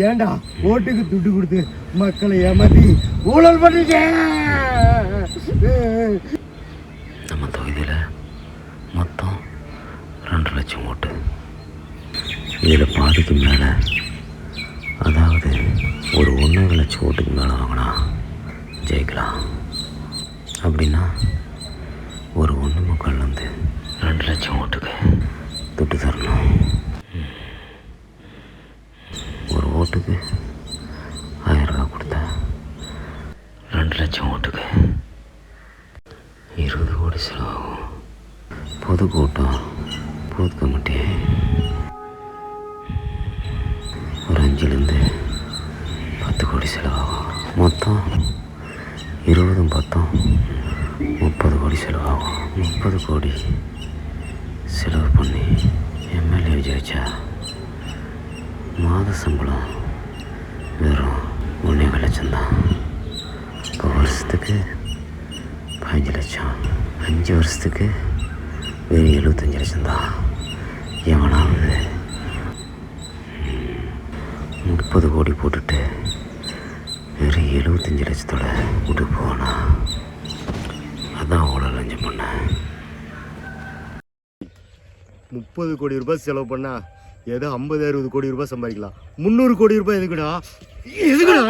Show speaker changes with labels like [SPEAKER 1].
[SPEAKER 1] ஏண்டா ஓட்டுக்கு துட்டு கொடுத்து மக்களை ஏமாத்தி ஊழல் பண்ணிட்டே.
[SPEAKER 2] நம்ம தொகுதியில் மொத்தம் 2 லட்சம் ஓட்டு. இதில் பாதிக்கு மேலே, அதாவது ஒரு 1.5 லட்சம் ஓட்டுக்கு மேலே வாங்கினா ஜெயிக்கலாம். அப்படின்னா ஒரு 1.25 2 லட்சம் ஓட்டுக்கு துட்டு தரணும். ஒரு ஓட்டுக்கு 1000 ரூபா கொடுத்தா 2 லட்சம் ஓட்டுக்கு 20 கோடி செலவாகும். பொதுக்கூட்டம், பூத் கமிட்டி ஒரு 5லேருந்து 10 கோடி செலவாகும். மொத்தம் 20 30 கோடி செலவாகும். 30 கோடி செலவு பண்ணி எம்எல்ஏ ஜெயிச்சா மாத சம்பளம் வெறும் 1.5 லட்சம் தான். இப்போ வருஷத்துக்கு 15 லட்சம், 5 வருஷத்துக்கு வெறும் 75 லட்சம் தான். எவனாவது 30 கோடி போட்டுட்டு வெறும் 75 லட்சத்தோட விட்டு போனா அதான் அவ்வளோ லஞ்சம் பண்ண.
[SPEAKER 1] 30 கோடி ரூபாய் செலவு பண்ணா ஏதோ 50-60 கோடி ரூபாய் சம்பாதிக்கலாம். 300 கோடி ரூபாய் எதுக்குடா? எதுக்குடா?